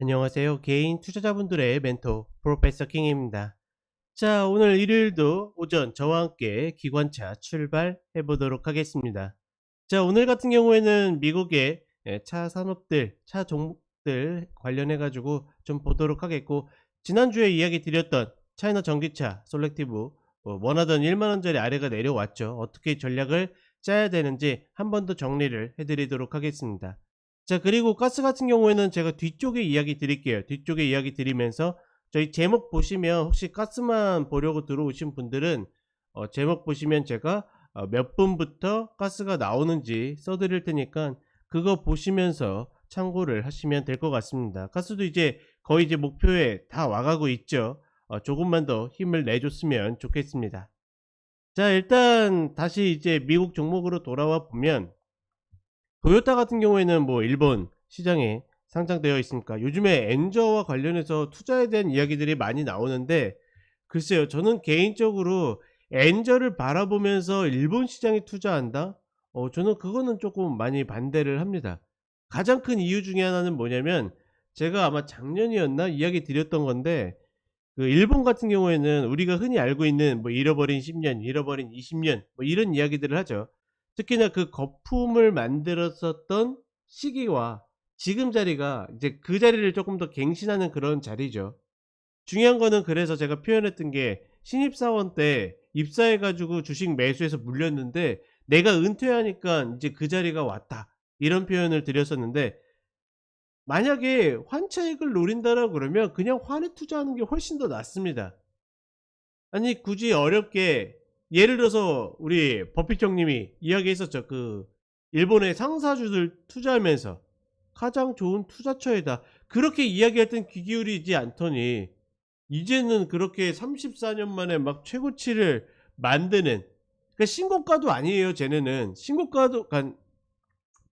안녕하세요. 개인 투자자분들의 멘토 프로페서 킹입니다. 자, 오늘 일요일도 오전 저와 함께 기관차 출발해 보도록 하겠습니다. 자, 오늘 같은 경우에는 미국의 차 산업들, 차 종목들 관련해 가지고 좀 보도록 하겠고, 지난주에 이야기 드렸던 차이나 전기차 솔렉티브 원하던 1만 원짜리 아래가 내려왔죠. 어떻게 전략을 짜야 되는지 한 번 더 정리를 해 드리도록 하겠습니다. 자, 그리고 가스 같은 경우에는 제가 뒤쪽에 이야기 드릴게요. 뒤쪽에 이야기 드리면서 저희 제목 보시면 혹시 가스만 보려고 들어오신 분들은 제목 보시면 제가 몇 분부터 가스가 나오는지 써드릴 테니까 그거 보시면서 참고를 하시면 될 것 같습니다. 가스도 이제 거의 이제 목표에 다 와가고 있죠. 조금만 더 힘을 내줬으면 좋겠습니다. 자, 일단 다시 이제 미국 종목으로 돌아와 보면 토요타 같은 경우에는 뭐 일본 시장에 상장되어 있으니까 요즘에 엔저와 관련해서 투자에 대한 이야기들이 많이 나오는데, 글쎄요, 저는 개인적으로 엔저를 바라보면서 일본 시장에 투자한다? 저는 그거는 조금 많이 반대를 합니다. 가장 큰 이유 중에 하나는 뭐냐면, 제가 아마 작년이었나 이야기 드렸던 건데, 그 일본 같은 경우에는 우리가 흔히 알고 있는 뭐 잃어버린 10년, 잃어버린 20년 뭐 이런 이야기들을 하죠. 특히나 그 거품을 만들었었던 시기와 지금 자리가 이제 그 자리를 조금 더 갱신하는 그런 자리죠. 중요한 거는 그래서 제가 표현했던 게, 신입사원 때 입사해 가지고 주식 매수해서 물렸는데 내가 은퇴하니까 이제 그 자리가 왔다, 이런 표현을 드렸었는데, 만약에 환차익을 노린다라고 그러면 그냥 환에 투자하는 게 훨씬 더 낫습니다. 아니 굳이 어렵게, 예를 들어서 우리 버핏 형님이 이야기했었죠. 그 일본의 상사주들 투자하면서 가장 좋은 투자처이다, 그렇게 이야기했던 귀 기울이지 않더니 이제는 그렇게 34년 만에 막 최고치를 만드는, 그러니까 신고가도 아니에요. 쟤네는 신고가도 그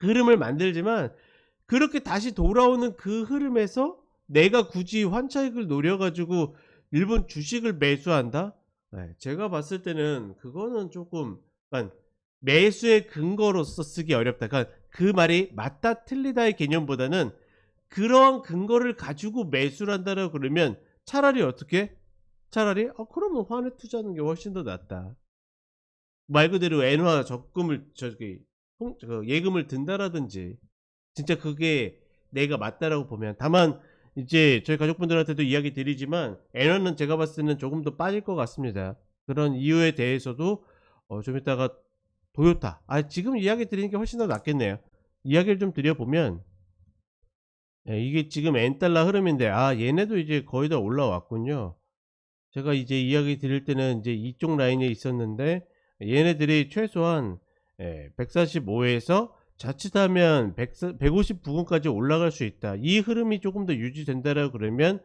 흐름을 만들지만, 그렇게 다시 돌아오는 그 흐름에서 내가 굳이 환차익을 노려 가지고 일본 주식을 매수한다? 네, 제가 봤을 때는 그거는 조금, 매수의 근거로서 쓰기 어렵다. 그 말이 맞다 틀리다의 개념보다는 그런 근거를 가지고 매수를 한다라고 그러면 차라리 어떻게? 차라리 그러면 환에 투자하는 게 훨씬 더 낫다. 말 그대로 엔화 적금을 예금을 든다라든지, 진짜 그게 내가 맞다라고 보면. 다만 이제 저희 가족분들한테도 이야기 드리지만, 엔화는 제가 봤을 때는 조금 더 빠질 것 같습니다. 그런 이유에 대해서도 좀 이따가 토요타, 지금 이야기 드리는 게 훨씬 더 낫겠네요. 이야기를 좀 드려보면, 이게 지금 엔달러 흐름인데, 얘네도 이제 거의 다 올라왔군요. 제가 이제 이야기 드릴 때는 이제 이쪽 라인에 있었는데, 얘네들이 최소한 145에서 자칫하면 150 부근까지 올라갈 수 있다, 이 흐름이 조금 더 유지된다라고 그러면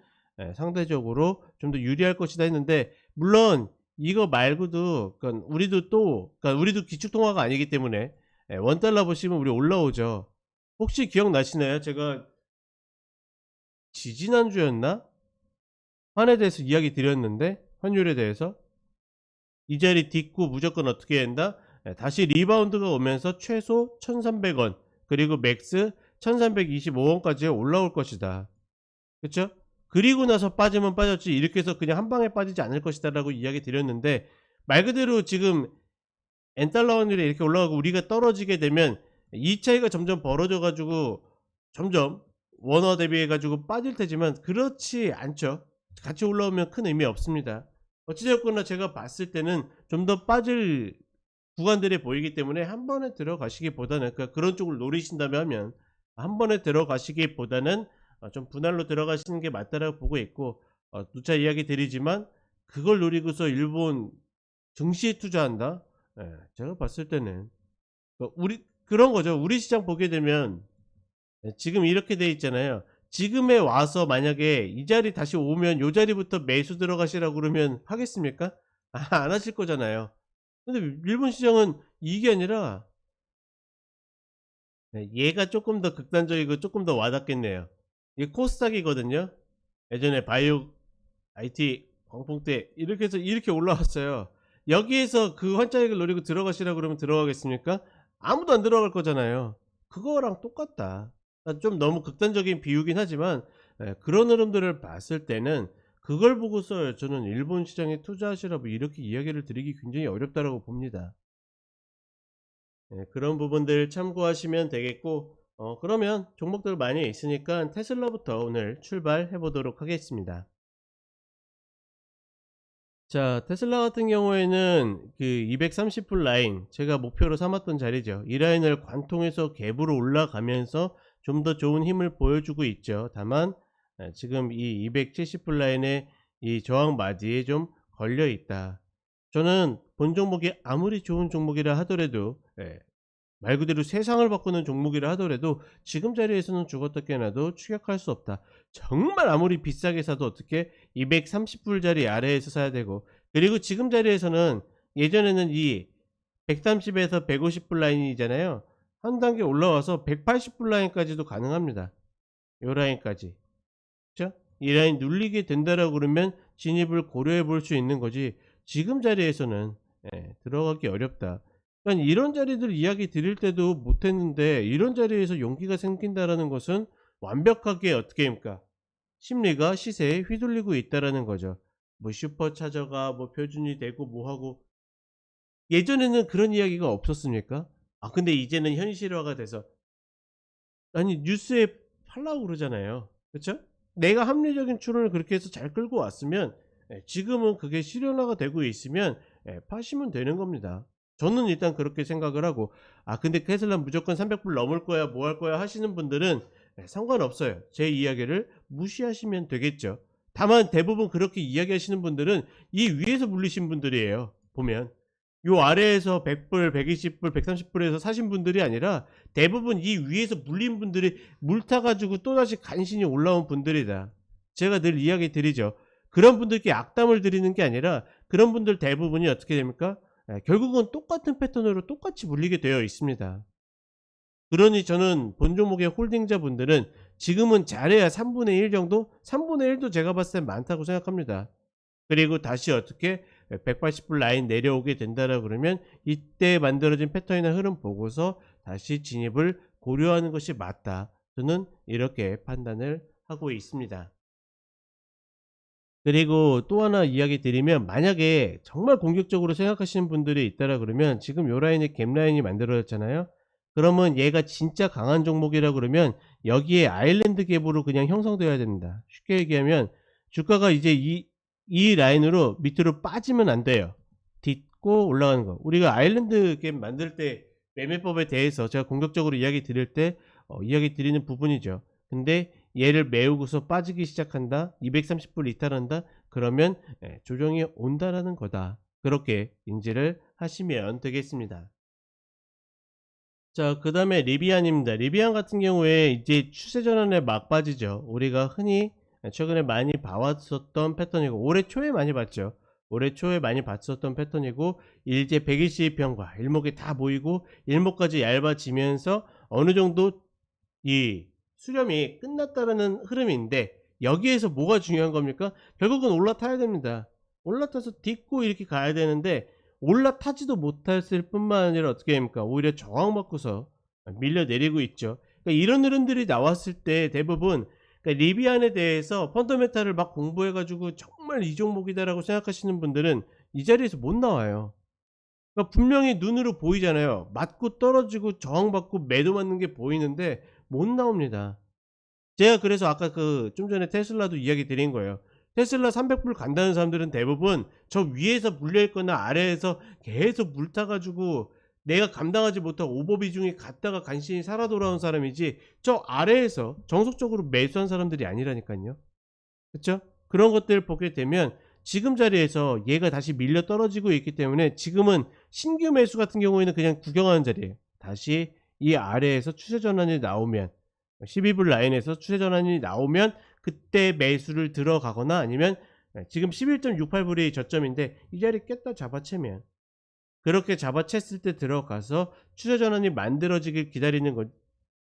상대적으로 좀 더 유리할 것이다 했는데, 물론 이거 말고도 우리도 기축통화가 아니기 때문에 원달러 보시면 우리 올라오죠. 혹시 기억나시나요? 제가 지지난주였나? 환에 대해서 이야기 드렸는데, 환율에 대해서 이 자리 딛고 무조건 어떻게 된다? 다시 리바운드가 오면서 최소 1300원, 그리고 맥스 1325원까지 올라올 것이다. 그쵸? 그리고 나서 빠지면 빠졌지, 이렇게 해서 그냥 한 방에 빠지지 않을 것이다 라고 이야기 드렸는데, 말 그대로 지금 엔달러 환율이 이렇게 올라가고 우리가 떨어지게 되면 이 차이가 점점 벌어져 가지고 점점 원화 대비해 가지고 빠질 테지만, 그렇지 않죠. 같이 올라오면 큰 의미 없습니다. 어찌되었거나 제가 봤을 때는 좀 더 빠질 구간들이 보이기 때문에 한 번에 들어가시기보다는, 그러니까 그런 쪽을 노리신다면 하면 한 번에 들어가시기보다는 좀 분할로 들어가시는 게 맞다라고 보고 있고, 누차 이야기 드리지만 그걸 노리고서 일본 증시에 투자한다? 제가 봤을 때는 우리 그런 거죠. 우리 시장 보게 되면 지금 이렇게 돼 있잖아요. 지금에 와서 만약에 이 자리 다시 오면 요 자리부터 매수 들어가시라고 그러면 하겠습니까? 안 하실 거잖아요. 근데 일본 시장은 이게 아니라, 얘가 조금 더 극단적이고 조금 더 와닿겠네요. 이게 코스닥이거든요. 예전에 바이오 IT 광풍 때 이렇게 해서 이렇게 올라왔어요. 여기에서 그 환자액을 노리고 들어가시라고 그러면 들어가겠습니까? 아무도 안 들어갈 거잖아요. 그거랑 똑같다. 좀 너무 극단적인 비유긴 하지만 예, 그런 흐름들을 봤을 때는 그걸 보고서 저는 일본 시장에 투자하시라고 이렇게 이야기를 드리기 굉장히 어렵다라고 봅니다. 예, 그런 부분들 참고하시면 되겠고, 그러면 종목들 많이 있으니까 테슬라부터 오늘 출발해 보도록 하겠습니다. 자, 테슬라 같은 경우에는 그 230불 라인, 제가 목표로 삼았던 자리죠. 이 라인을 관통해서 갭으로 올라가면서 좀 더 좋은 힘을 보여주고 있죠. 다만 지금 이 270불 라인에 이 저항 마디에 좀 걸려 있다. 저는 본 종목이 아무리 좋은 종목이라 하더라도, 말 그대로 세상을 바꾸는 종목이라 하더라도 지금 자리에서는 죽었다 깨어나도 추격할 수 없다. 정말 아무리 비싸게 사도 어떻게 230불짜리 아래에서 사야 되고, 그리고 지금 자리에서는 예전에는 이 130에서 150불 라인이잖아요. 한 단계 올라와서 180불 라인까지도 가능합니다. 요 라인까지. 그렇죠? 이 라인 눌리게 된다라고 그러면 진입을 고려해 볼 수 있는 거지, 지금 자리에서는 들어가기 어렵다. 그러니까 이런 자리들 이야기 드릴 때도 못했는데 이런 자리에서 용기가 생긴다라는 것은 완벽하게 어떻게 합니까? 심리가 시세에 휘둘리고 있다라는 거죠. 뭐 슈퍼 차저가 뭐 표준이 되고 뭐하고, 예전에는 그런 이야기가 없었습니까? 아 근데 이제는 현실화가 돼서, 아니 뉴스에 팔라고 그러잖아요. 그쵸? 내가 합리적인 추론을 그렇게 해서 잘 끌고 왔으면, 지금은 그게 실현화가 되고 있으면 파시면 되는 겁니다. 저는 일단 그렇게 생각을 하고, 아 근데 테슬라 무조건 300불 넘을 거야 뭐 할 거야 하시는 분들은 상관없어요. 제 이야기를 무시하시면 되겠죠. 다만 대부분 그렇게 이야기하시는 분들은 이 위에서 물리신 분들이에요. 보면 요 아래에서 100불, 120불, 130불에서 사신 분들이 아니라 대부분 이 위에서 물린 분들이 물타 가지고 또다시 간신히 올라온 분들이다. 제가 늘 이야기 드리죠. 그런 분들께 악담을 드리는 게 아니라 그런 분들 대부분이 어떻게 됩니까? 결국은 똑같은 패턴으로 똑같이 물리게 되어 있습니다. 그러니 저는 본 종목의 홀딩자 분들은 지금은 잘해야 3분의 1 정도? 3분의 1도 제가 봤을 땐 많다고 생각합니다. 그리고 다시 어떻게 180불 라인 내려오게 된다라 그러면 이때 만들어진 패턴이나 흐름 보고서 다시 진입을 고려하는 것이 맞다. 저는 이렇게 판단을 하고 있습니다. 그리고 또 하나 이야기 드리면, 만약에 정말 공격적으로 생각하시는 분들이 있다라 그러면 지금 요 라인에 갭 라인이 만들어졌잖아요. 그러면 얘가 진짜 강한 종목이라 그러면 여기에 아일랜드 갭으로 그냥 형성되어야 됩니다. 쉽게 얘기하면 주가가 이제 이 라인으로 밑으로 빠지면 안 돼요. 딛고 올라가는 거. 우리가 아일랜드 갭 만들 때 매매법에 대해서 제가 공격적으로 이야기 드릴 때 이야기 드리는 부분이죠. 근데 얘를 메우고서 빠지기 시작한다, 230불 이탈한다, 그러면 조정이 온다라는 거다. 그렇게 인지를 하시면 되겠습니다. 자, 그 다음에 리비안입니다. 리비안 같은 경우에 이제 추세 전환에 막바지죠. 우리가 흔히 최근에 많이 봐왔었던 패턴이고, 올해 초에 많이 봤죠. 올해 초에 많이 봤었던 패턴이고, 일제 120평과 일목이 다 모이고 일목까지 얇아지면서 어느 정도 이 수렴이 끝났다라는 흐름인데, 여기에서 뭐가 중요한 겁니까? 결국은 올라타야 됩니다. 올라타서 딛고 이렇게 가야 되는데 올라타지도 못했을 뿐만 아니라 어떻게 됩니까? 오히려 저항받고서 밀려 내리고 있죠. 그러니까 이런 흐름들이 나왔을 때 대부분, 그러니까 리비안에 대해서 펀더멘탈을 막 공부해 가지고 정말 이 종목이다라고 생각하시는 분들은 이 자리에서 못 나와요. 그러니까 분명히 눈으로 보이잖아요. 맞고 떨어지고 저항받고 매도 맞는 게 보이는데 못 나옵니다. 제가 그래서 아까 그 좀 전에 테슬라도 이야기 드린 거예요. 테슬라 300불 간다는 사람들은 대부분 저 위에서 물려 있거나 아래에서 계속 물타 가지고 내가 감당하지 못한 오버비중이 갔다가 간신히 살아 돌아온 사람이지, 저 아래에서 정석적으로 매수한 사람들이 아니라니깐요. 그쵸? 그런 것들을 보게 되면 지금 자리에서 얘가 다시 밀려 떨어지고 있기 때문에 지금은 신규 매수 같은 경우에는 그냥 구경하는 자리예요. 다시 이 아래에서 추세 전환이 나오면, 12불 라인에서 추세 전환이 나오면 그때 매수를 들어가거나, 아니면 지금 11.68불이 저점인데 이 자리 깼다 잡아채면 그렇게 잡아챘을 때 들어가서 추세 전환이 만들어지길 기다리는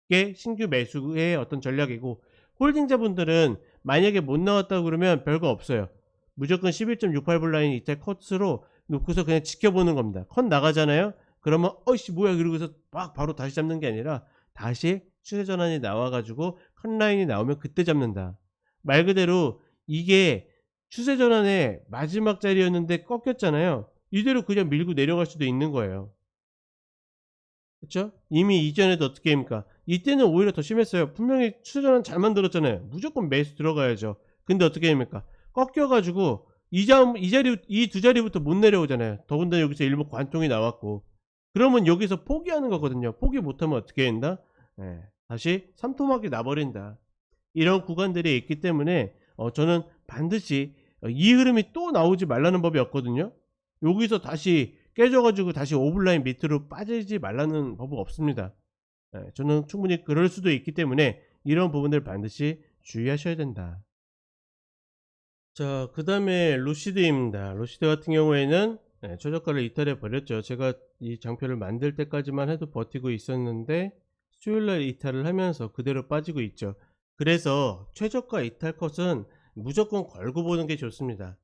게 신규 매수의 어떤 전략이고, 홀딩자분들은 만약에 못 나왔다고 그러면 별거 없어요. 무조건 11.68불 라인 이탈 컷으로 놓고서 그냥 지켜보는 겁니다. 컷 나가잖아요. 그러면 어이씨 뭐야 그러고서 막 바로 다시 잡는 게 아니라 다시 추세 전환이 나와 가지고 컷 라인이 나오면 그때 잡는다. 말 그대로 이게 추세 전환의 마지막 자리였는데 꺾였잖아요. 이대로 그냥 밀고 내려갈 수도 있는 거예요. 그쵸? 이미 이전에도 어떻게 합니까? 이때는 오히려 더 심했어요. 분명히 추세 전환 잘 만들었잖아요. 무조건 매수 들어가야죠. 근데 어떻게 합니까? 꺾여 가지고 이 자리 이 두 자리부터 못 내려오잖아요. 더군다나 여기서 일부 관통이 나왔고. 그러면 여기서 포기하는 거거든요. 포기 못하면 어떻게 된다? 예. 다시 삼토막이 나 버린다. 이런 구간들이 있기 때문에 저는 반드시 이 흐름이 또 나오지 말라는 법이 없거든요. 여기서 다시 깨져 가지고 다시 오블라인 밑으로 빠지지 말라는 법은 없습니다. 예, 저는 충분히 그럴 수도 있기 때문에 이런 부분들 반드시 주의하셔야 된다. 자, 그다음에 루시드입니다. 루시드 같은 경우에는 최저가를 이탈해 버렸죠. 제가 이 장표를 만들 때까지만 해도 버티고 있었는데 수요일날 이탈을 하면서 그대로 빠지고 있죠. 그래서 최저가 이탈 컷은 무조건 걸고 보는 게 좋습니다.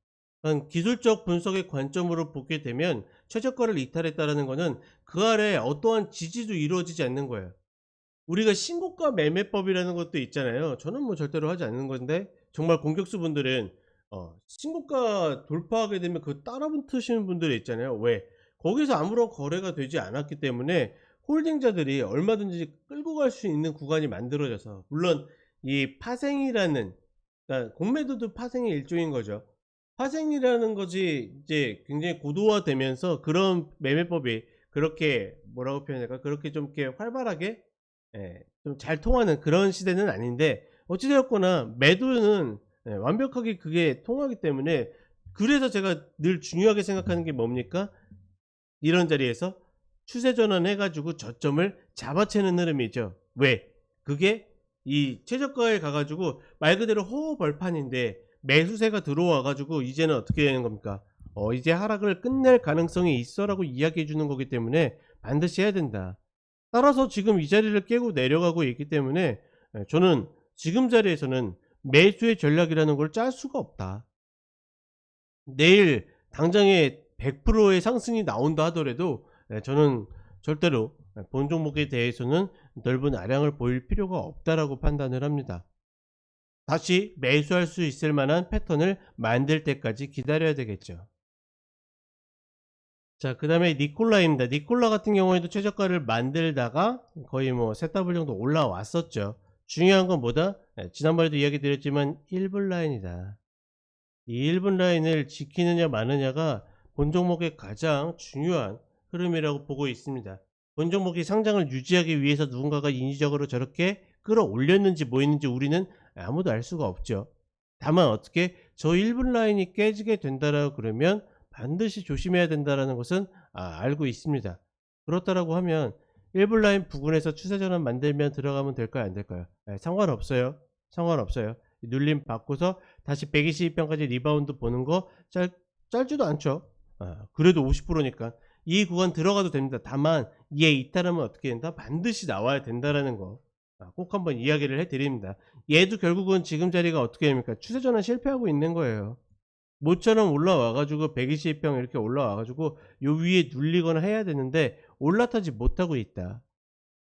기술적 분석의 관점으로 보게 되면 최저가를 이탈했다는 것은 그 아래 어떠한 지지도 이루어지지 않는 거예요. 우리가 신고가 매매법이라는 것도 있잖아요. 저는 뭐 절대로 하지 않는 건데 정말 공격수 분들은 신고가 돌파하게 되면 그 따라 붙으시는 분들이 있잖아요. 왜? 거기서 아무런 거래가 되지 않았기 때문에 홀딩자들이 얼마든지 끌고 갈 수 있는 구간이 만들어져서, 물론 이 파생이라는, 그러니까 공매도도 파생의 일종인 거죠. 파생이라는 것이 이제 굉장히 고도화되면서 그런 매매법이 그렇게 뭐라고 표현할까? 그렇게 좀 이렇게 활발하게 좀 잘 통하는 그런 시대는 아닌데, 어찌 되었거나 매도는 완벽하게 그게 통하기 때문에, 그래서 제가 늘 중요하게 생각하는 게 뭡니까? 이런 자리에서 추세 전환해 가지고 저점을 잡아채는 흐름이죠. 왜? 그게 이 최저가에 가 가지고 말 그대로 호허벌판인데 매수세가 들어와 가지고 이제는 어떻게 되는 겁니까? 이제 하락을 끝낼 가능성이 있어라고 이야기해 주는 거기 때문에 반드시 해야 된다. 따라서 지금 이 자리를 깨고 내려가고 있기 때문에 저는 지금 자리에서는 매수의 전략이라는 걸 짤 수가 없다. 내일 당장에 100%의 상승이 나온다 하더라도 저는 절대로 본 종목에 대해서는 넓은 아량을 보일 필요가 없다라고 판단을 합니다. 다시 매수할 수 있을 만한 패턴을 만들 때까지 기다려야 되겠죠. 자, 그 다음에 니콜라입니다. 니콜라 같은 경우에도 최저가를 만들다가 거의 뭐 3W 정도 올라왔었죠. 중요한 건 뭐다? 지난번에도 이야기 드렸지만 1분 라인이다. 이 1분 라인을 지키느냐 마느냐가 본 종목의 가장 중요한 흐름이라고 보고 있습니다. 본 종목이 상장을 유지하기 위해서 누군가가 인위적으로 저렇게 끌어올렸는지 뭐 했는지 우리는 아무도 알 수가 없죠. 다만 어떻게 저 1분 라인이 깨지게 된다라고 그러면 반드시 조심해야 된다라는 것은 알고 있습니다. 그렇다라고 하면 1분 라인 부근에서 추세 전환 만들면 들어가면 될까요, 안 될까요? 상관없어요. 상관없어요. 눌림 받고서 다시 122평까지 리바운드 보는 거 짧지도 않죠. 그래도 50%니까 이 구간 들어가도 됩니다. 다만 얘 이탈하면 어떻게 된다? 반드시 나와야 된다라는 거 꼭 한번 이야기를 해드립니다. 얘도 결국은 지금 자리가 어떻게 됩니까? 추세 전환 실패하고 있는 거예요. 모처럼 올라와 가지고 122평 이렇게 올라와 가지고 요 위에 눌리거나 해야 되는데 올라타지 못하고 있다.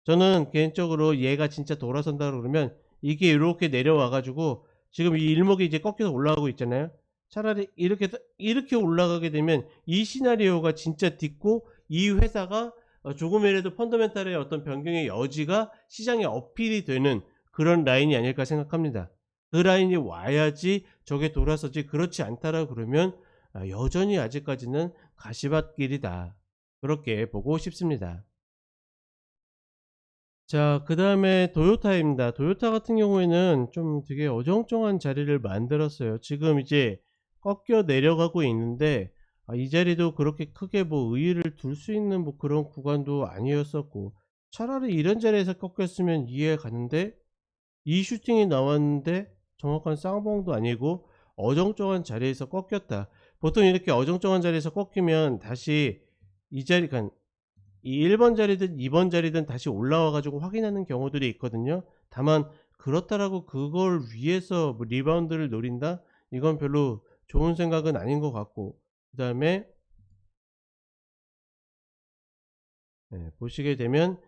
저는 개인적으로 얘가 진짜 돌아선다 그러면 이게 이렇게 내려와 가지고 지금 이 일목이 이제 꺾여서 올라가고 있잖아요. 차라리 이렇게 올라가게 되면 이 시나리오가 진짜 딛고 이 회사가 조금이라도 펀더멘탈의 어떤 변경의 여지가 시장에 어필이 되는 그런 라인이 아닐까 생각합니다. 그 라인이 와야지 저게 돌아서지, 그렇지 않다라고 그러면 여전히 아직까지는 가시밭길이다. 그렇게 보고 싶습니다. 자, 그 다음에 도요타입니다. 도요타 같은 경우에는 좀 되게 어정쩡한 자리를 만들었어요. 지금 이제 꺾여 내려가고 있는데 이 자리도 그렇게 크게 뭐 의의를 둘 수 있는 뭐 그런 구간도 아니었었고, 차라리 이런 자리에서 꺾였으면 이해 가는데 이 슈팅이 나왔는데 정확한 쌍봉도 아니고 어정쩡한 자리에서 꺾였다. 보통 이렇게 어정쩡한 자리에서 꺾이면 다시 이 자리, 이 1번 자리든 2번 자리든 다시 올라와 가지고 확인하는 경우들이 있거든요. 다만 그렇다라고 그걸 위해서 뭐 리바운드를 노린다? 이건 별로 좋은 생각은 아닌 것 같고, 그다음에 보시게 되면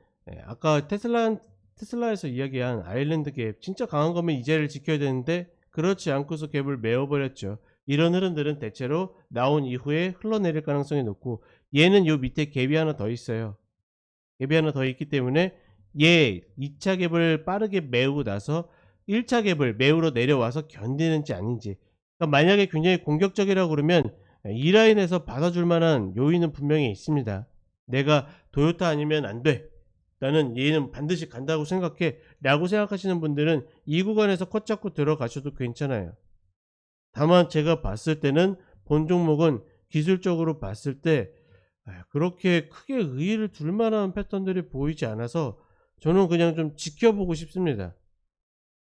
아까 테슬라에서 이야기한 아일랜드 갭 진짜 강한 거면 이 자리를 지켜야 되는데 그렇지 않고서 갭을 메워버렸죠. 이런 흐름들은 대체로 나온 이후에 흘러내릴 가능성이 높고, 얘는 요 밑에 갭이 하나 더 있어요. 갭이 하나 더 있기 때문에 얘 2차 갭을 빠르게 메우고 나서 1차 갭을 메우러 내려와서 견디는지 아닌지. 그러니까 만약에 굉장히 공격적이라고 그러면 이 라인에서 받아줄 만한 요인은 분명히 있습니다. 내가 도요타 아니면 안 돼, 나는 얘는 반드시 간다고 생각해 라고 생각하시는 분들은 이 구간에서 컷 잡고 들어가셔도 괜찮아요. 다만 제가 봤을 때는 본 종목은 기술적으로 봤을 때 그렇게 크게 의의를 둘 만한 패턴들이 보이지 않아서 저는 그냥 좀 지켜보고 싶습니다.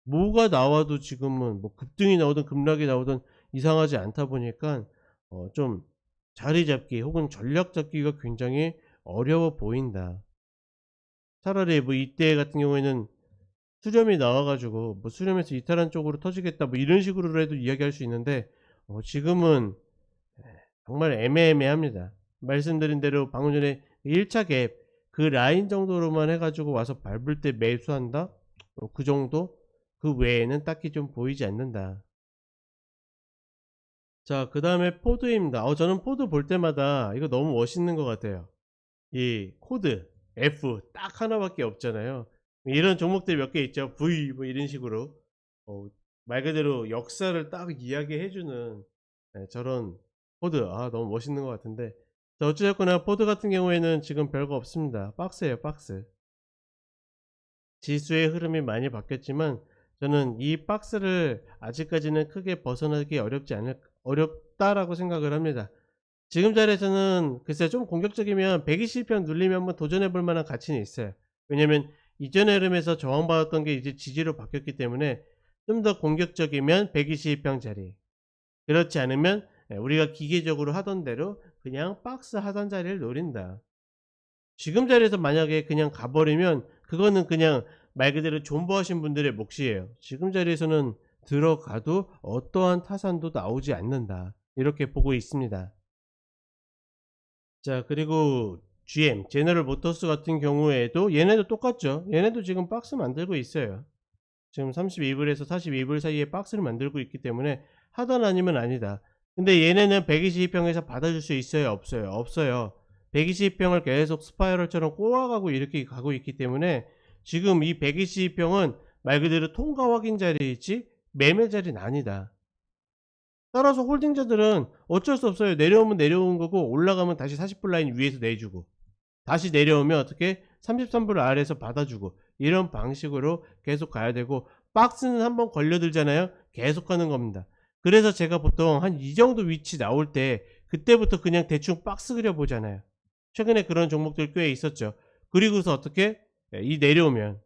뭐가 나와도 지금은 뭐 급등이 나오든 급락이 나오든 이상하지 않다 보니까 좀 자리 잡기 혹은 전략 잡기가 굉장히 어려워 보인다. 차라리 뭐 이때 같은 경우에는 수렴이 나와 가지고 뭐 수렴해서 이탈한 쪽으로 터지겠다 뭐 이런 식으로라도 이야기할 수 있는데 지금은 정말 애매합니다. 말씀드린 대로 방금 전에 1차 갭 그 라인 정도로만 해 가지고 와서 밟을 때 매수한다? 그 정도? 그 외에는 딱히 좀 보이지 않는다. 자, 그다음에 포드입니다. 저는 포드 볼 때마다 이거 너무 멋있는 것 같아요. 이 코드 F 딱 하나밖에 없잖아요. 이런 종목들이 몇 개 있죠. V 뭐 이런 식으로 말 그대로 역사를 딱 이야기해 주는 저런 포드, 너무 멋있는 것 같은데, 자, 어찌됐거나 포드 같은 경우에는 지금 별거 없습니다. 박스예요, 박스. 지수의 흐름이 많이 바뀌었지만 저는 이 박스를 아직까지는 크게 벗어나기 어렵다라고 생각을 합니다. 지금 자리에서는 글쎄 좀 공격적이면 120편 눌리면 한번 도전해 볼 만한 가치는 있어요. 왜냐면 이전의 흐름에서 저항받았던 게 이제 지지로 바뀌었기 때문에 좀 더 공격적이면 120평 자리, 그렇지 않으면 우리가 기계적으로 하던 대로 그냥 박스 하단 자리를 노린다. 지금 자리에서 만약에 그냥 가버리면 그거는 그냥 말 그대로 존버하신 분들의 몫이에요. 지금 자리에서는 들어가도 어떠한 타산도 나오지 않는다, 이렇게 보고 있습니다. 자, 그리고 GM 제너럴 모터스 같은 경우에도 얘네도 똑같죠. 얘네도 지금 박스 만들고 있어요. 지금 32불에서 42불 사이에 박스를 만들고 있기 때문에 하단 아니면 아니다. 근데 얘네는 122평에서 받아줄 수 있어요, 없어요? 없어요. 122평을 계속 스파이럴처럼 꼬아가고 이렇게 가고 있기 때문에 지금 이 122평은 말 그대로 통과 확인 자리이지 매매 자리는 아니다. 따라서 홀딩자들은 어쩔 수 없어요. 내려오면 내려온 거고 올라가면 다시 40불 라인 위에서 내주고 다시 내려오면 어떻게 33불 아래에서 받아주고 이런 방식으로 계속 가야 되고, 박스는 한번 걸려들잖아요. 계속 가는 겁니다. 그래서 제가 보통 한 이 정도 위치 나올 때 그때부터 그냥 대충 박스 그려보잖아요. 최근에 그런 종목들 꽤 있었죠. 그리고서 어떻게 이 내려오면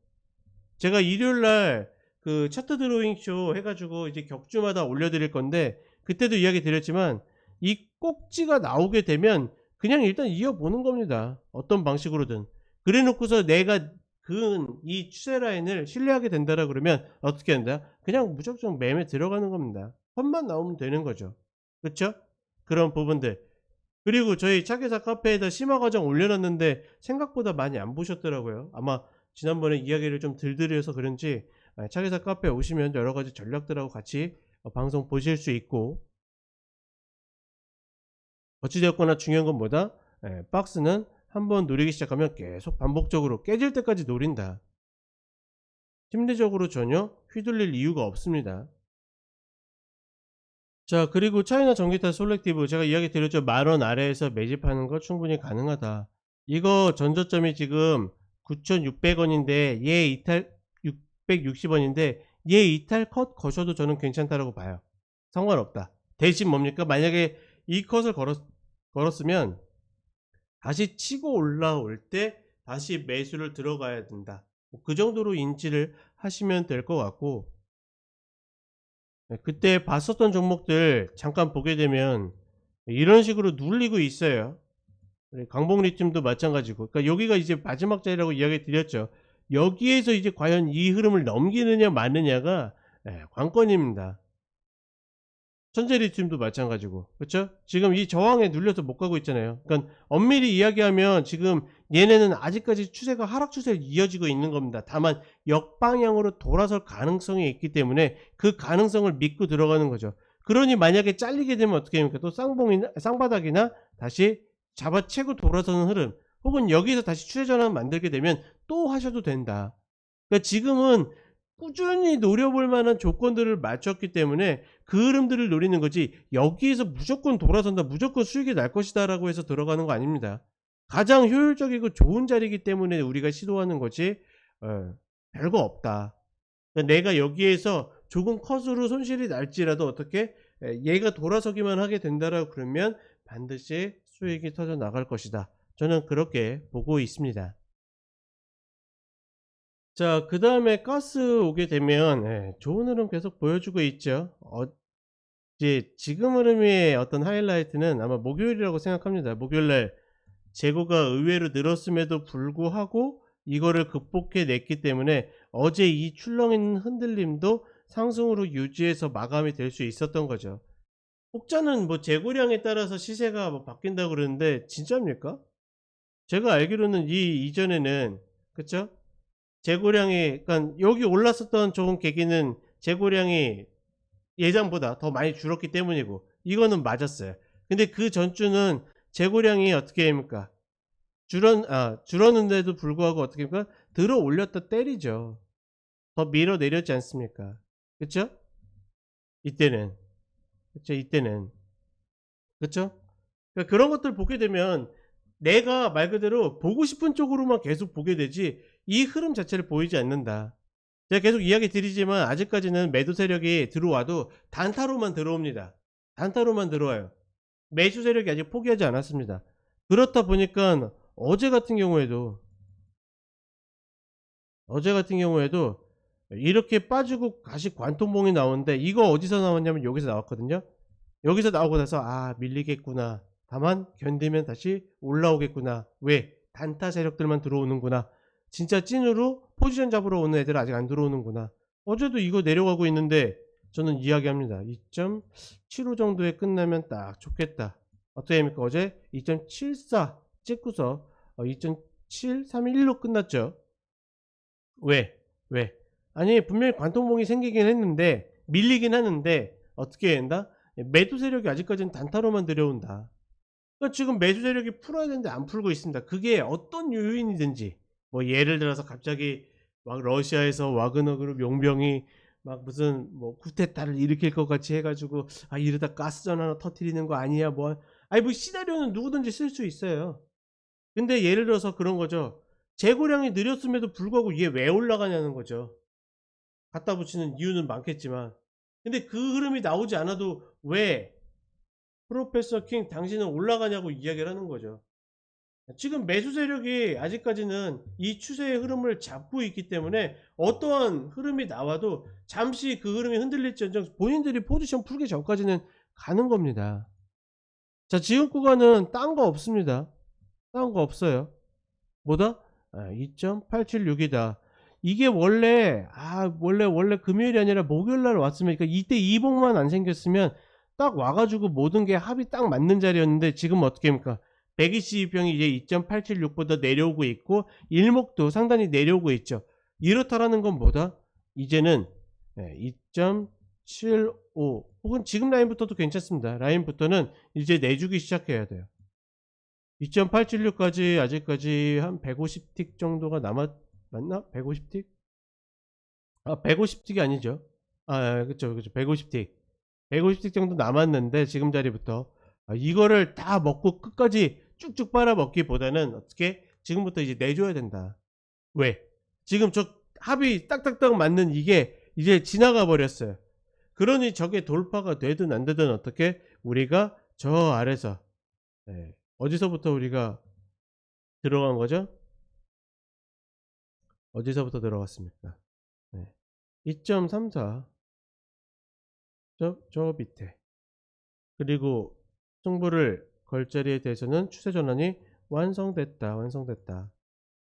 제가 일요일날 그 차트 드로잉 쇼 해가지고 이제 격주마다 올려드릴 건데 그때도 이야기 드렸지만 이 꼭지가 나오게 되면 그냥 일단 이어보는 겁니다. 어떤 방식으로든. 그래 놓고서 내가 이 추세 라인을 신뢰하게 된다라 그러면 어떻게 한다? 그냥 무작정 매매 들어가는 겁니다. 펀만 나오면 되는 거죠. 그쵸? 그런 부분들. 그리고 저희 차계사 카페에다 심화 과정 올려놨는데 생각보다 많이 안 보셨더라고요. 아마 지난번에 이야기를 좀 덜 드려서 그런지 차계사 카페에 오시면 여러 가지 전략들하고 같이 방송 보실 수 있고, 어찌되었거나 중요한 건 뭐다? 박스는 한번 노리기 시작하면 계속 반복적으로 깨질 때까지 노린다. 심리적으로 전혀 휘둘릴 이유가 없습니다. 자, 그리고 차이나 전기타 솔렉티브 제가 이야기 드렸죠. 10,000원 아래에서 매집하는 거 충분히 가능하다. 이거 전저점이 지금 9,600원인데 얘 이탈 660원인데 얘 이탈 컷 거셔도 저는 괜찮다라고 봐요. 상관없다. 대신 뭡니까? 만약에 이 컷을 걸었으면 다시 치고 올라올 때 다시 매수를 들어가야 된다. 그 정도로 인지를 하시면 될 것 같고, 그때 봤었던 종목들 잠깐 보게 되면 이런 식으로 눌리고 있어요. 강봉 리튬도 마찬가지고. 그러니까 여기가 이제 마지막 자리라고 이야기 드렸죠. 여기에서 이제 과연 이 흐름을 넘기느냐 마느냐가 관건입니다. 천재 리튬도 마찬가지고. 그렇죠? 지금 이 저항에 눌려서 못 가고 있잖아요. 그러니까 엄밀히 이야기하면 지금 얘네는 아직까지 추세가 하락 추세로 이어지고 있는 겁니다. 다만 역방향으로 돌아설 가능성이 있기 때문에 그 가능성을 믿고 들어가는 거죠. 그러니 만약에 잘리게 되면 어떻게 됩니까? 또 쌍봉이나 쌍바닥이나 다시 잡아채고 돌아서는 흐름, 혹은 여기서 다시 추세 전환 만들게 되면 또 하셔도 된다. 그러니까 지금은 꾸준히 노려볼 만한 조건들을 맞췄기 때문에 그 흐름들을 노리는 거지, 여기에서 무조건 돌아선다, 무조건 수익이 날 것이다 라고 해서 들어가는 거 아닙니다. 가장 효율적이고 좋은 자리이기 때문에 우리가 시도하는 거지, 별거 없다. 그러니까 내가 여기에서 조금 컷으로 손실이 날지라도 어떻게, 얘가 돌아서기만 하게 된다라고 그러면 반드시 수익이 터져 나갈 것이다. 저는 그렇게 보고 있습니다. 자, 그 다음에 가스 오게 되면, 좋은 흐름 계속 보여주고 있죠. 이제 지금 흐름의 어떤 하이라이트는 아마 목요일이라고 생각합니다. 목요일날 재고가 의외로 늘었음에도 불구하고 이거를 극복해 냈기 때문에 어제 이 출렁이는 흔들림도 상승으로 유지해서 마감이 될 수 있었던 거죠. 혹자는 뭐 재고량에 따라서 시세가 뭐 바뀐다고 그러는데 진짜입니까? 제가 알기로는 이 이전에는, 그쵸? 재고량이, 그러니까 여기 올랐었던 좋은 계기는 재고량이 예상보다 더 많이 줄었기 때문이고, 이거는 맞았어요. 근데 그 전주는 재고량이 어떻게 됩니까? 줄었는데도 불구하고 어떻게 됩니까? 들어 올렸다 때리죠. 더 밀어 내렸지 않습니까? 그쵸? 이때는. 그쵸? 이때는. 그쵸? 그러니까 그런 것들 보게 되면 내가 말 그대로 보고 싶은 쪽으로만 계속 보게 되지 이 흐름 자체를 보이지 않는다. 제가 계속 이야기 드리지만 아직까지는 매도 세력이 들어와도 단타로만 들어옵니다. 단타로만 들어와요. 매수 세력이 아직 포기하지 않았습니다. 그렇다 보니까 어제 같은 경우에도 이렇게 빠지고 다시 관통봉이 나오는데, 이거 어디서 나왔냐면 여기서 나왔거든요. 여기서 나오고 나서 밀리겠구나, 다만 견디면 다시 올라오겠구나, 왜? 단타 세력들만 들어오는구나, 진짜 찐으로 포지션 잡으러 오는 애들 아직 안 들어오는구나. 어제도 이거 내려가고 있는데 저는 이야기합니다. 2.75 정도에 끝나면 딱 좋겠다. 어떻게 됩니까? 어제 2.74 찍고서 2.731로 끝났죠. 왜? 왜? 아니, 분명히 관통봉이 생기긴 했는데 밀리긴 하는데 어떻게 된다? 매도 세력이 아직까지는 단타로만 들여온다. 그러니까 지금 매수 세력이 풀어야 되는데 안 풀고 있습니다. 그게 어떤 요인이든지, 뭐 예를 들어서 갑자기 막 러시아에서 와그너 그룹 용병이 막 무슨 뭐 쿠데타를 일으킬 것 같이 해가지고 이러다 가스전 하나 터트리는 거 아니야, 뭐 아니 뭐 시나리오는 누구든지 쓸 수 있어요. 근데 예를 들어서 그런 거죠. 재고량이 느렸음에도 불구하고 얘 왜 올라가냐는 거죠. 갖다 붙이는 이유는 많겠지만, 근데 그 흐름이 나오지 않아도 왜 프로페서 킹 당신은 올라가냐고 이야기를 하는 거죠. 지금 매수 세력이 아직까지는 이 추세의 흐름을 잡고 있기 때문에 어떠한 흐름이 나와도 잠시 그 흐름이 흔들릴지언정 본인들이 포지션 풀기 전까지는 가는 겁니다. 자, 지금 구간은 딴 거 없습니다. 딴 거 없어요. 뭐다? 2.876이다. 이게 원래 금요일이 아니라 목요일 날 왔으면, 그러니까 이때 이봉만 안 생겼으면 딱 와가지고 모든 게 합이 딱 맞는 자리였는데, 지금 어떻게 합니까? 122평이 이제 2.876보다 내려오고 있고 일목도 상단이 내려오고 있죠. 이렇다라는 건 뭐다? 이제는 2.75 혹은 지금 라인부터도 괜찮습니다. 라인부터는 이제 내주기 시작해야 돼요. 2.876까지 아직까지 한 150틱 정도가 맞나? 150틱? 150틱이 아니죠. 그쵸. 150틱. 150틱 정도 남았는데, 지금 자리부터. 이거를 다 먹고 끝까지 쭉쭉 빨아먹기보다는 어떻게? 지금부터 이제 내줘야 된다. 왜? 지금 저 합이 딱딱딱 맞는 이게 이제 지나가 버렸어요. 그러니 저게 돌파가 되든 안 되든 어떻게? 우리가 저 아래서, 어디서부터 우리가 들어간 거죠? 어디서부터 들어갔습니까? 2.34 저 밑에, 그리고 승부를 걸 자리에 대해서는 추세 전환이 완성됐다.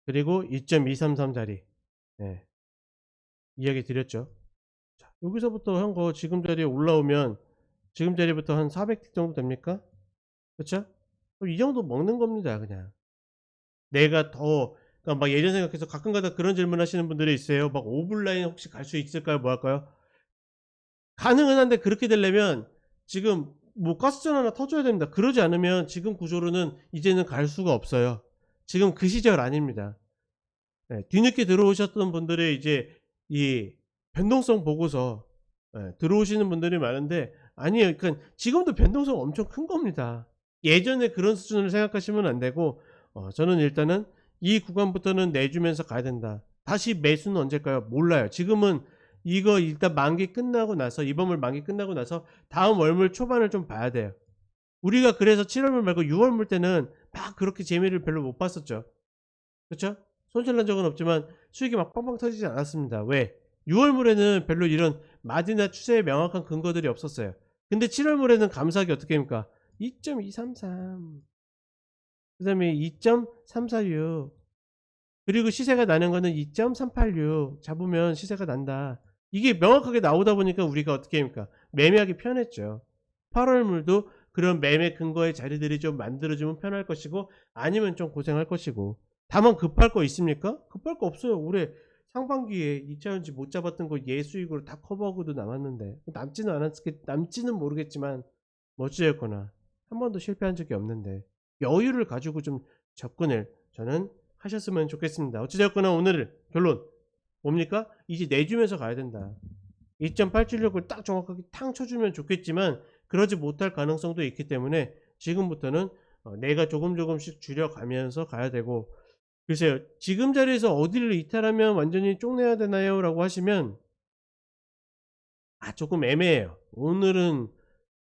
그리고 2.233 자리, 이야기 드렸죠. 자, 여기서부터 한 거 지금 자리에 올라오면 지금 자리부터 한 400틱 정도 됩니까? 그쵸? 이 정도 먹는 겁니다, 그냥. 내가 더 그러니까 막 예전 생각해서 가끔가다 그런 질문 하시는 분들이 있어요. 막 오블라인 혹시 갈 수 있을까요? 뭐 할까요? 가능은 한데 그렇게 되려면 지금 뭐 가스전 하나 터줘야 됩니다. 그러지 않으면 지금 구조로는 이제는 갈 수가 없어요. 지금 그 시절 아닙니다. 예, 뒤늦게 들어오셨던 분들이 이제 이 변동성 보고서 들어오시는 분들이 많은데 아니에요. 그러니까 지금도 변동성 엄청 큰 겁니다. 예전에 그런 수준을 생각하시면 안 되고 저는 일단은 이 구간부터는 내주면서 가야 된다. 다시 매수는 언제일까요? 몰라요. 지금은 이거 일단 만기 끝나고 나서 이번물 만기 끝나고 나서 다음 월물 초반을 좀 봐야 돼요. 우리가 그래서 7월물 말고 6월물 때는 막 그렇게 재미를 별로 못 봤었죠. 그렇죠? 손실난 적은 없지만 수익이 막 빵빵 터지지 않았습니다. 왜? 6월물에는 별로 이런 마디나 추세에 명확한 근거들이 없었어요. 근데 7월물에는 감사하게 어떻게 합니까? 2.233 그 다음에 2.346 그리고 시세가 나는 거는 2.386 잡으면 시세가 난다. 이게 명확하게 나오다 보니까 우리가 어떻게 합니까? 매매하기 편했죠. 8월물도 그런 매매 근거의 자리들이 좀 만들어지면 편할 것이고 아니면 좀 고생할 것이고 다만 급할 거 있습니까? 급할 거 없어요. 올해 상반기에 2차전지 못 잡았던 거 예수익으로 다 커버하고도 남았는데 남지는 모르겠지만 뭐 어찌됐거나 한 번도 실패한 적이 없는데 여유를 가지고 좀 접근을 저는 하셨으면 좋겠습니다. 어찌되었거나 오늘 결론 뭡니까? 이제 내주면서 가야 된다. 2.876을 딱 정확하게 탕 쳐주면 좋겠지만 그러지 못할 가능성도 있기 때문에 지금부터는 내가 조금씩 줄여가면서 가야 되고 글쎄요. 지금 자리에서 어디를 이탈하면 완전히 쪽내야 되나요? 라고 하시면 조금 애매해요. 오늘은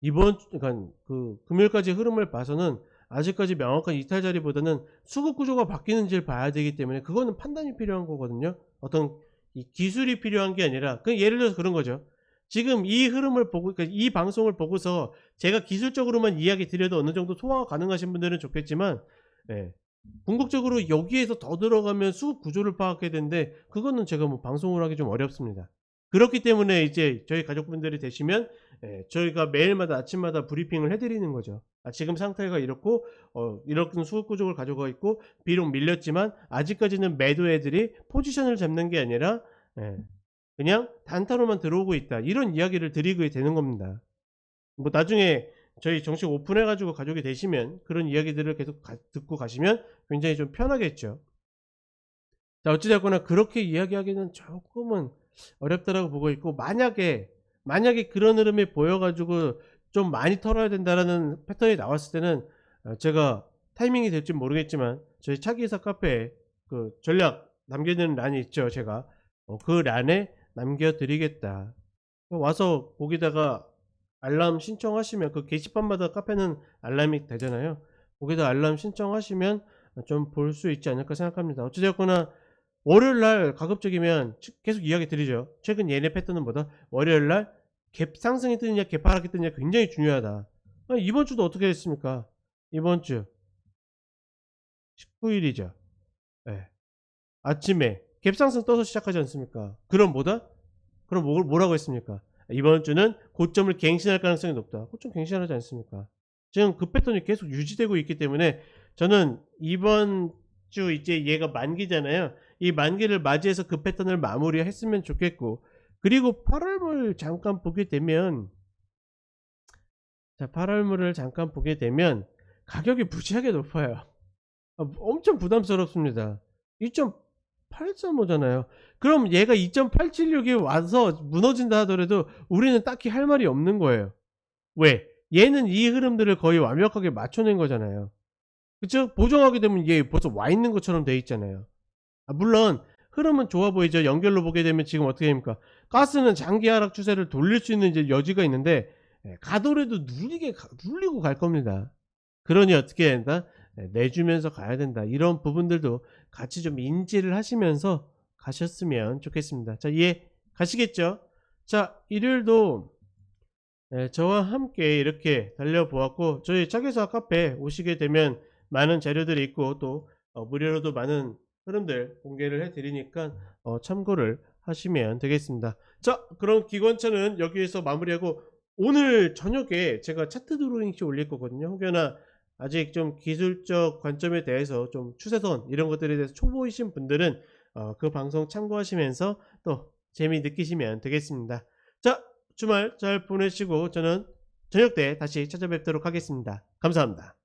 그러니까 그 금요일까지 흐름을 봐서는 아직까지 명확한 이탈 자리보다는 수급 구조가 바뀌는지를 봐야 되기 때문에 그거는 판단이 필요한 거거든요. 어떤 이 기술이 필요한 게 아니라 그 예를 들어서 그런 거죠. 지금 이 흐름을 보고 그러니까 이 방송을 보고서 제가 기술적으로만 이야기 드려도 어느 정도 소화가 가능하신 분들은 좋겠지만 예. 궁극적으로 여기에서 더 들어가면 수급 구조를 파악해야 되는데 그거는 제가 뭐 방송을 하기 좀 어렵습니다. 그렇기 때문에 이제 저희 가족분들이 되시면 저희가 매일마다 아침마다 브리핑을 해드리는 거죠. 지금 상태가 이렇고 이렇게 수급 구조를 가져가 있고 비록 밀렸지만 아직까지는 매도애들이 포지션을 잡는 게 아니라 그냥 단타로만 들어오고 있다. 이런 이야기를 드리게 되는 겁니다. 뭐 나중에 저희 정식 오픈해 가지고 가족이 되시면 그런 이야기들을 계속 듣고 가시면 굉장히 좀 편하겠죠. 자 어찌됐거나 그렇게 이야기하기는 조금은 어렵다라고 보고 있고 만약에 그런 흐름이 보여 가지고 좀 많이 털어야 된다라는 패턴이 나왔을 때는 제가 타이밍이 될지 모르겠지만 저희 차기이사 카페에 그 전략 남겨두는 란이 있죠. 제가 그 란에 남겨 드리겠다. 와서 거기다가 알람 신청하시면 그 게시판마다 카페는 알람이 되잖아요. 거기다 알람 신청하시면 좀 볼 수 있지 않을까 생각합니다. 어찌되었거나 월요일날 가급적이면 계속 이야기 드리죠. 최근 얘네 패턴은 뭐다? 월요일날 갭 상승이 뜨느냐 갭 하락이 뜨느냐 굉장히 중요하다. 이번 주도 어떻게 됐습니까? 이번 주 19일이죠. 네. 아침에 갭 상승 떠서 시작하지 않습니까? 그럼 뭐다? 그럼 뭐라고 했습니까? 이번 주는 고점을 갱신할 가능성이 높다. 고점 갱신하지 않습니까? 지금 그 패턴이 계속 유지되고 있기 때문에 저는 이번 주 이제 얘가 만기잖아요. 이 만기를 맞이해서 그 패턴을 마무리했으면 좋겠고 그리고 8월물 잠깐 보게 되면 자 8월물을 잠깐 보게 되면 가격이 무지하게 높아요. 엄청 부담스럽습니다. 2.835잖아요. 그럼 얘가 2.876이 와서 무너진다 하더라도 우리는 딱히 할 말이 없는 거예요. 왜? 얘는 이 흐름들을 거의 완벽하게 맞춰낸 거잖아요. 그쵸? 보정하게 되면 얘 벌써 와 있는 것처럼 돼 있잖아요. 물론 흐름은 좋아 보이죠. 연결로 보게 되면 지금 어떻게 됩니까? 가스는 장기 하락 추세를 돌릴 수 있는 이제 여지가 있는데 가더라도 눌리고 갈 겁니다. 그러니 어떻게 해야 된다? 내주면서 가야 된다. 이런 부분들도 같이 좀 인지를 하시면서 가셨으면 좋겠습니다. 자, 이해 가시겠죠? 자, 일요일도 저와 함께 이렇게 달려보았고 저희 차기사 카페 오시게 되면 많은 자료들이 있고 또 무료로도 많은 흐름들 공개를 해드리니까 참고를 하시면 되겠습니다. 자, 그럼 기관차는 여기에서 마무리하고 오늘 저녁에 제가 차트 드로잉 시 올릴 거거든요. 혹여나 아직 좀 기술적 관점에 대해서 좀 추세선 이런 것들에 대해서 초보이신 분들은 그 방송 참고하시면서 또 재미 느끼시면 되겠습니다. 자, 주말 잘 보내시고 저는 저녁 때 다시 찾아뵙도록 하겠습니다. 감사합니다.